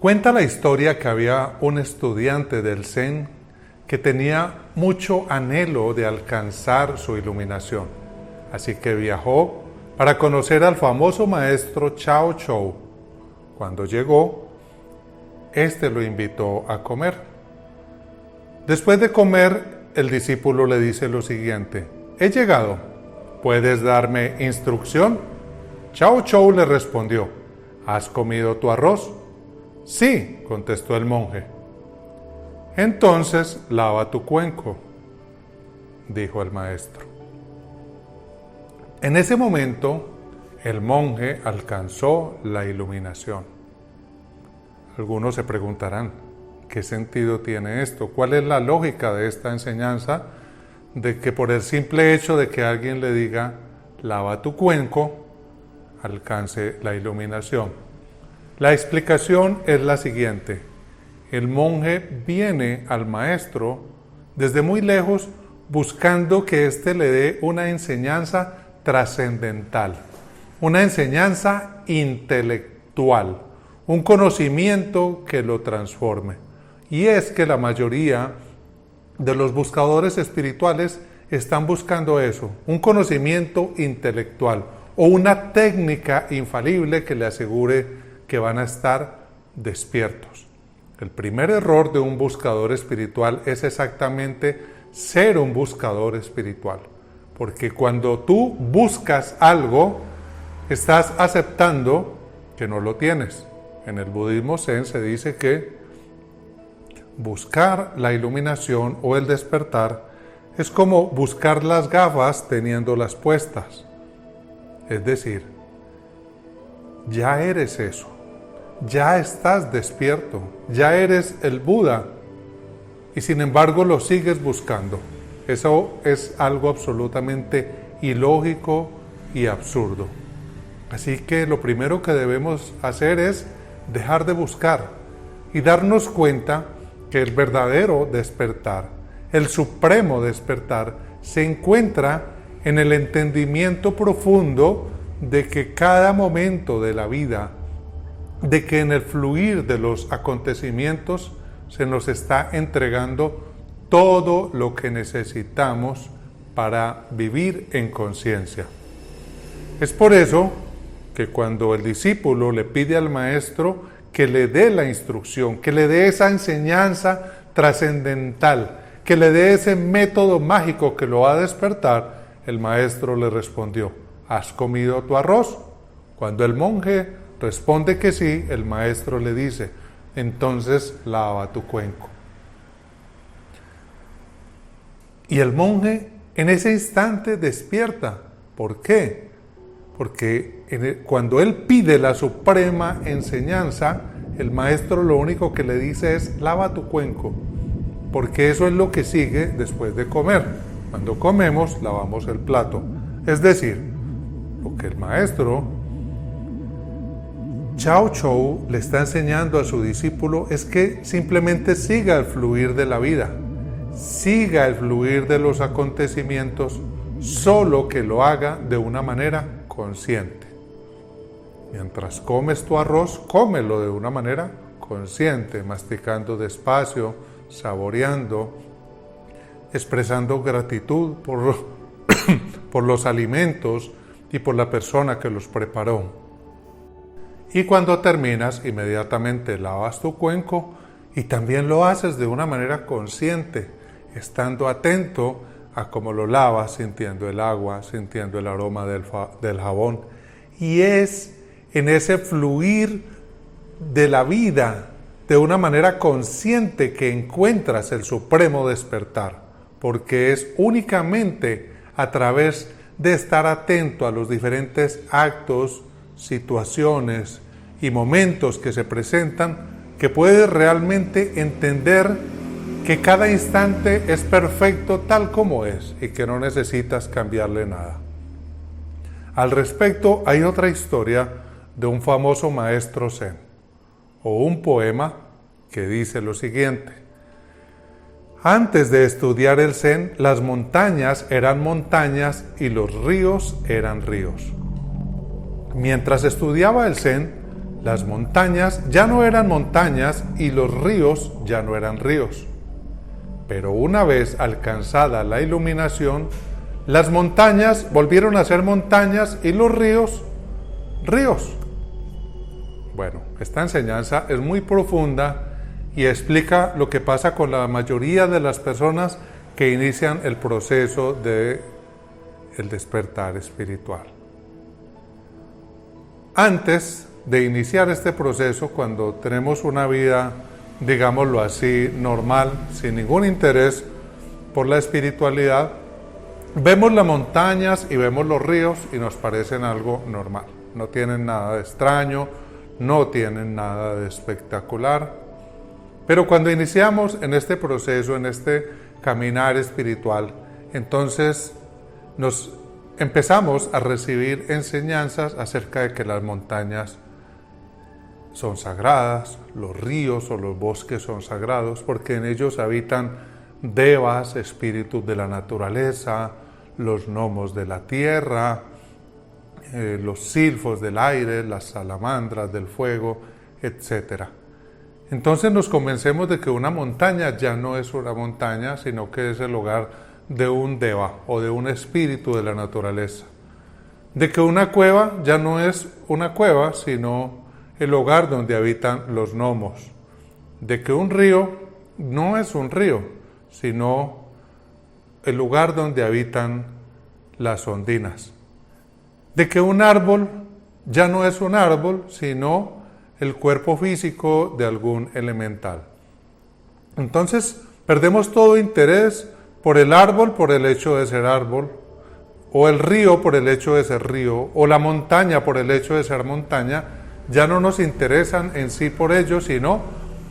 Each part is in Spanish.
Cuenta la historia que había un estudiante del Zen que tenía mucho anhelo de alcanzar su iluminación. Así que viajó para conocer al famoso maestro Chao Chou. Cuando llegó, este lo invitó a comer. Después de comer, el discípulo le dice lo siguiente: he llegado, ¿puedes darme instrucción? Chao Chou le respondió: ¿has comido tu arroz? Sí, contestó el monje. Entonces lava tu cuenco, dijo el maestro. En ese momento, el monje alcanzó la iluminación. Algunos se preguntarán, ¿qué sentido tiene esto? ¿Cuál es la lógica de esta enseñanza de que por el simple hecho de que alguien le diga, lava tu cuenco, alcance la iluminación? La explicación es la siguiente. El monje viene al maestro desde muy lejos buscando que éste le dé una enseñanza trascendental, una enseñanza intelectual, un conocimiento que lo transforme. Y es que la mayoría de los buscadores espirituales están buscando eso, un conocimiento intelectual o una técnica infalible que le asegure que van a estar despiertos. El primer error de un buscador espiritual es exactamente ser un buscador espiritual. Porque cuando tú buscas algo, estás aceptando que no lo tienes. En el budismo zen se dice que buscar la iluminación o el despertar es como buscar las gafas teniéndolas puestas. Es decir, ya eres eso. Ya estás despierto, ya eres el Buda y sin embargo lo sigues buscando. Eso es algo absolutamente ilógico y absurdo. Así que lo primero que debemos hacer es dejar de buscar y darnos cuenta que el verdadero despertar, el supremo despertar, se encuentra en el entendimiento profundo de que cada momento de la vida, de que en el fluir de los acontecimientos se nos está entregando todo lo que necesitamos para vivir en conciencia. Es por eso que cuando el discípulo le pide al maestro que le dé la instrucción, que le dé esa enseñanza trascendental, que le dé ese método mágico que lo va a despertar, el maestro le respondió: ¿has comido tu arroz? Cuando el monje responde que sí, el maestro le dice: entonces lava tu cuenco. Y el monje en ese instante despierta. ¿Por qué? Porque cuando él pide la suprema enseñanza, el maestro lo único que le dice es: lava tu cuenco. Porque eso es lo que sigue después de comer. Cuando comemos, lavamos el plato. Es decir, lo que el maestro Chao Chou le está enseñando a su discípulo es que simplemente siga el fluir de la vida, siga el fluir de los acontecimientos, solo que lo haga de una manera consciente. Mientras comes tu arroz, cómelo de una manera consciente, masticando despacio, saboreando, expresando gratitud por los alimentos y por la persona que los preparó. Y cuando terminas, inmediatamente lavas tu cuenco y también lo haces de una manera consciente, estando atento a cómo lo lavas, sintiendo el agua, sintiendo el aroma del jabón. Y es en ese fluir de la vida, de una manera consciente, que encuentras el supremo despertar, porque es únicamente a través de estar atento a los diferentes actos, situaciones y momentos que se presentan, que puedes realmente entender que cada instante es perfecto tal como es y que no necesitas cambiarle nada. Al respecto, hay otra historia de un famoso maestro zen, o un poema que dice lo siguiente: antes de estudiar el zen, las montañas eran montañas y los ríos eran ríos. Mientras estudiaba el zen, Las montañas ya no eran montañas y los ríos ya no eran ríos. Pero una vez alcanzada la iluminación, las montañas volvieron a ser montañas y los ríos, ríos. Bueno, esta enseñanza es muy profunda y explica lo que pasa con la mayoría de las personas que inician el proceso de el despertar espiritual. Antes de iniciar este proceso, cuando tenemos una vida, digámoslo así, normal, sin ningún interés por la espiritualidad, vemos las montañas y vemos los ríos y nos parecen algo normal. No tienen nada de extraño, no tienen nada de espectacular. Pero cuando iniciamos en este proceso, en este caminar espiritual, entonces nos empezamos a recibir enseñanzas acerca de que las montañas son sagradas, los ríos o los bosques son sagrados, porque en ellos habitan devas, espíritus de la naturaleza, los gnomos de la tierra, los silfos del aire, las salamandras del fuego, etc. Entonces nos convencemos de que una montaña ya no es una montaña, sino que es el hogar de un deva o de un espíritu de la naturaleza. De que una cueva ya no es una cueva, sino el hogar donde habitan los gnomos. De que un río no es un río, sino el lugar donde habitan las ondinas. De que un árbol ya no es un árbol, sino el cuerpo físico de algún elemental. Entonces perdemos todo interés por el árbol por el hecho de ser árbol, o el río por el hecho de ser río, o la montaña por el hecho de ser montaña. Ya no nos interesan en sí por ello, sino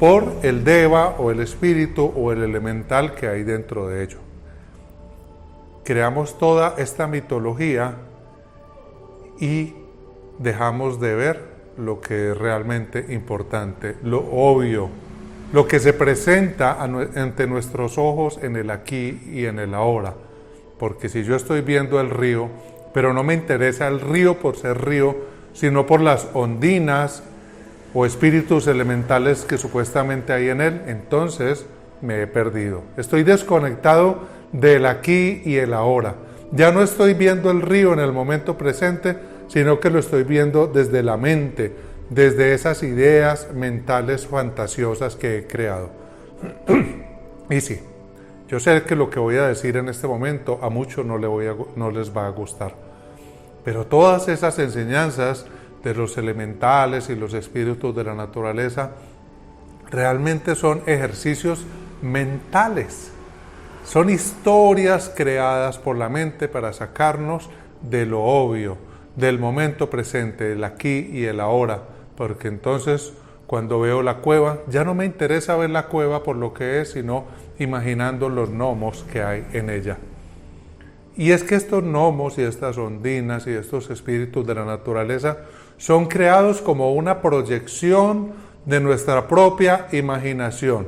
por el deva o el espíritu o el elemental que hay dentro de ello. Creamos toda esta mitología y dejamos de ver lo que es realmente importante, lo obvio, lo que se presenta ante nuestros ojos en el aquí y en el ahora. Porque si yo estoy viendo el río, pero no me interesa el río por ser río, sino por las ondinas o espíritus elementales que supuestamente hay en él, entonces me he perdido. Estoy desconectado del aquí y el ahora. Ya no estoy viendo el río en el momento presente, sino que lo estoy viendo desde la mente, desde esas ideas mentales fantasiosas que he creado. Y sí, yo sé que lo que voy a decir en este momento a muchos no les va a gustar, pero todas esas enseñanzas de los elementales y los espíritus de la naturaleza realmente son ejercicios mentales, son historias creadas por la mente para sacarnos de lo obvio, del momento presente, el aquí y el ahora, porque entonces cuando veo la cueva, ya no me interesa ver la cueva por lo que es, sino imaginando los gnomos que hay en ella. Y es que estos gnomos y estas ondinas y estos espíritus de la naturaleza son creados como una proyección de nuestra propia imaginación.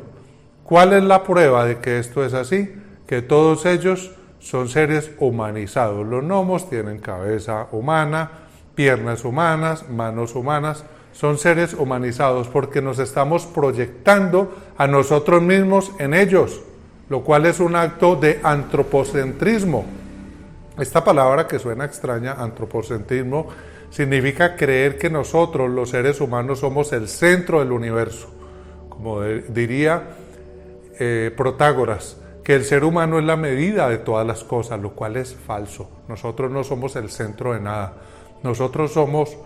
¿Cuál es la prueba de que esto es así? Que todos ellos son seres humanizados. Los gnomos tienen cabeza humana, piernas humanas, manos humanas. Son seres humanizados porque nos estamos proyectando a nosotros mismos en ellos, lo cual es un acto de antropocentrismo. Esta palabra que suena extraña, antropocentrismo, significa creer que nosotros, los seres humanos, somos el centro del universo. Como diría Protágoras, que el ser humano es la medida de todas las cosas, lo cual es falso. Nosotros no somos el centro de nada. Nosotros somos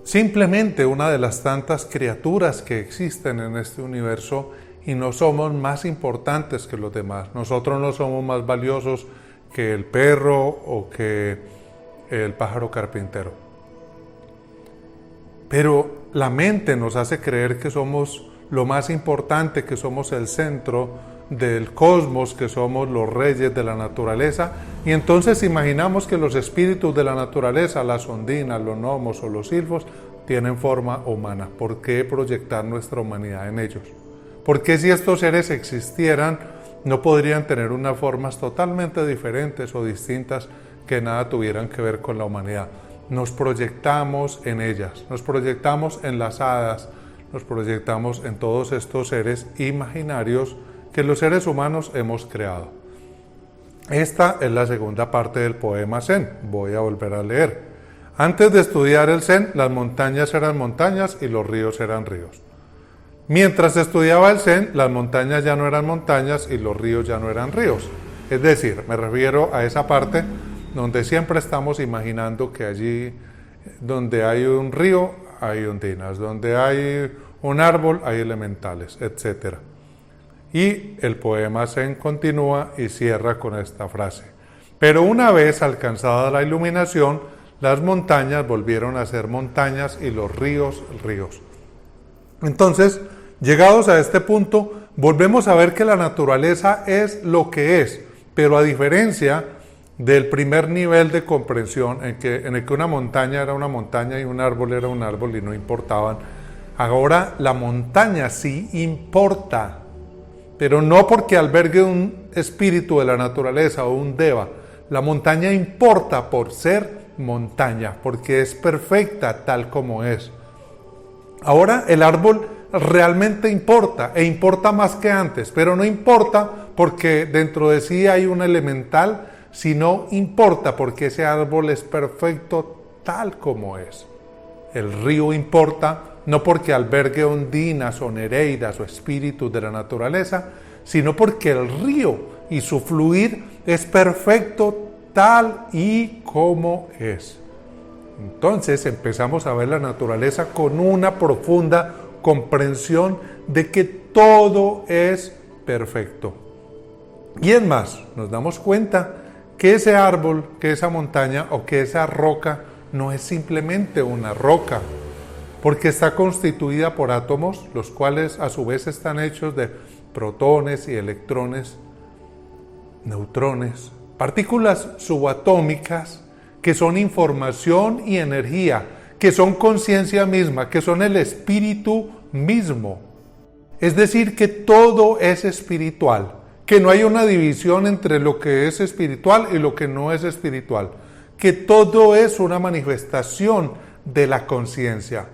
simplemente una de las tantas criaturas que existen en este universo y no somos más importantes que los demás. Nosotros no somos más valiosos que el perro o que el pájaro carpintero. Pero la mente nos hace creer que somos lo más importante, que somos el centro del cosmos, que somos los reyes de la naturaleza, y entonces imaginamos que los espíritus de la naturaleza, las ondinas, los gnomos o los silfos, tienen forma humana. ¿Por qué proyectar nuestra humanidad en ellos? ¿Por qué si estos seres existieran, no podrían tener unas formas totalmente diferentes o distintas que nada tuvieran que ver con la humanidad? nos proyectamos en ellas, nos proyectamos en las hadas, nos proyectamos en todos estos seres imaginarios que los seres humanos hemos creado. Esta es la segunda parte del poema Zen. Voy a volver a leer. Antes de estudiar el Zen, las montañas eran montañas y los ríos eran ríos. Mientras estudiaba el Zen, las montañas ya no eran montañas y los ríos ya no eran ríos. Es decir, me refiero a esa parte donde siempre estamos imaginando que allí donde hay un río hay ondinas, donde hay un árbol hay elementales, etc. Y el poema Zen continúa y cierra con esta frase. Pero una vez alcanzada la iluminación, las montañas volvieron a ser montañas y los ríos, ríos. Entonces, llegados a este punto, volvemos a ver que la naturaleza es lo que es, pero a diferencia del primer nivel de comprensión en el que una montaña era una montaña y un árbol era un árbol y no importaban, ahora la montaña sí importa, pero no porque albergue un espíritu de la naturaleza o un deva. La montaña importa por ser montaña, porque es perfecta tal como es. Ahora el árbol realmente importa, e importa más que antes, pero no importa porque dentro de sí hay un elemental, sino importa porque ese árbol es perfecto tal como es. El río importa no porque albergue ondinas o nereidas o espíritus de la naturaleza, sino porque el río y su fluir es perfecto tal y como es. Entonces empezamos a ver la naturaleza con una profunda comprensión de que todo es perfecto. Y es más, nos damos cuenta que ese árbol, que esa montaña o que esa roca no es simplemente una roca, porque está constituida por átomos, los cuales a su vez están hechos de protones y electrones, neutrones, partículas subatómicas que son información y energía, que son conciencia misma, que son el espíritu mismo. Es decir, que todo es espiritual, que no hay una división entre lo que es espiritual y lo que no es espiritual, que todo es una manifestación de la conciencia,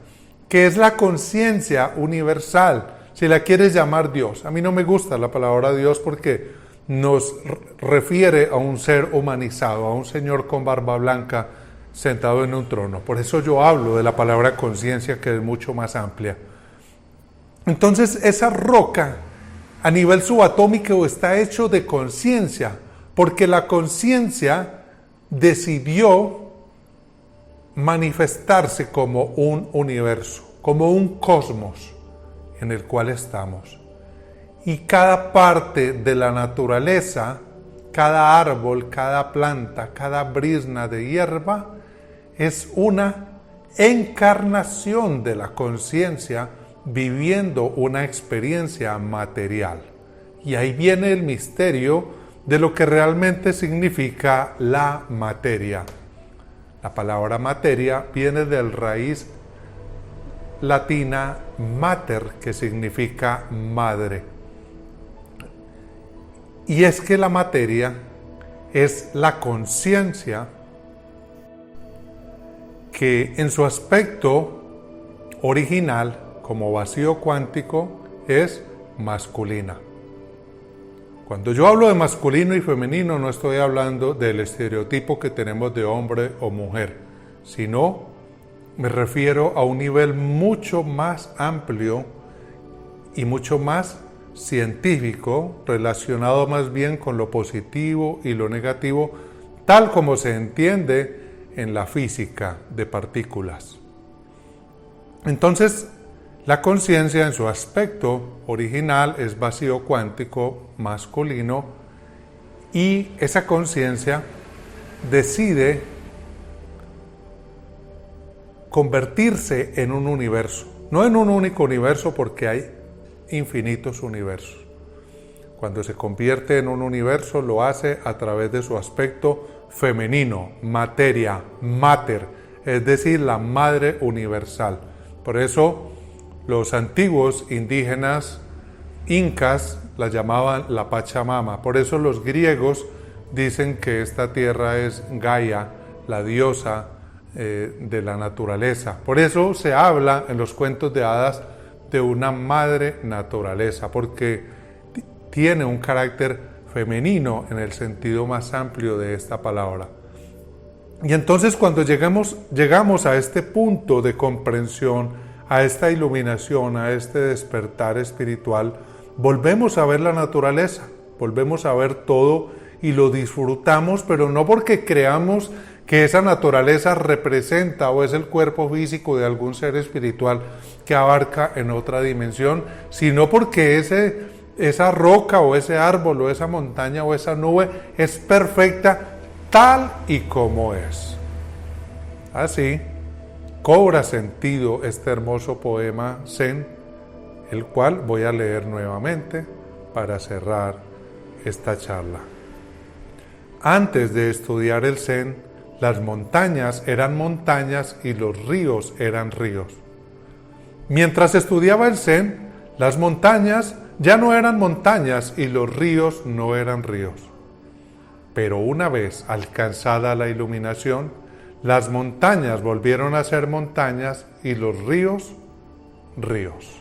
que es la conciencia universal, si la quieres llamar Dios. A mí no me gusta la palabra Dios porque nos refiere a un ser humanizado, a un señor con barba blanca sentado en un trono. Por eso yo hablo de la palabra conciencia, que es mucho más amplia. Entonces esa roca a nivel subatómico está hecho de conciencia, porque la conciencia decidió manifestarse como un universo, como un cosmos en el cual estamos. Y cada parte de la naturaleza, cada árbol, cada planta, cada brizna de hierba, es una encarnación de la conciencia viviendo una experiencia material. Y ahí viene el misterio de lo que realmente significa la materia. La palabra materia viene del raíz latina mater, que significa madre. Y es que la materia es la conciencia que en su aspecto original, como vacío cuántico, es masculina. Cuando yo hablo de masculino y femenino, no estoy hablando del estereotipo que tenemos de hombre o mujer, sino me refiero a un nivel mucho más amplio y mucho más científico, relacionado más bien con lo positivo y lo negativo, tal como se entiende en la física de partículas. Entonces, la conciencia en su aspecto original es vacío cuántico masculino, y esa conciencia decide convertirse en un universo, no en un único universo porque hay infinitos universos. Cuando se convierte en un universo lo hace a través de su aspecto femenino, materia, mater, es decir, la madre universal. Por eso los antiguos indígenas incas la llamaban la Pachamama. Por eso los griegos dicen que esta tierra es Gaia, la diosa de la naturaleza. Por eso se habla en los cuentos de hadas de una madre naturaleza, porque tiene un carácter femenino en el sentido más amplio de esta palabra. Y entonces cuando llegamos a este punto de comprensión, a esta iluminación, a este despertar espiritual, volvemos a ver la naturaleza, volvemos a ver todo y lo disfrutamos, pero no porque creamos que esa naturaleza representa o es el cuerpo físico de algún ser espiritual que abarca en otra dimensión, sino porque esa roca o ese árbol o esa montaña o esa nube es perfecta tal y como es. Así cobra sentido este hermoso poema Zen, el cual voy a leer nuevamente para cerrar esta charla. Antes de estudiar el Zen, las montañas eran montañas y los ríos eran ríos. Mientras estudiaba el Zen, las montañas ya no eran montañas y los ríos no eran ríos. Pero una vez alcanzada la iluminación, las montañas volvieron a ser montañas y los ríos, ríos.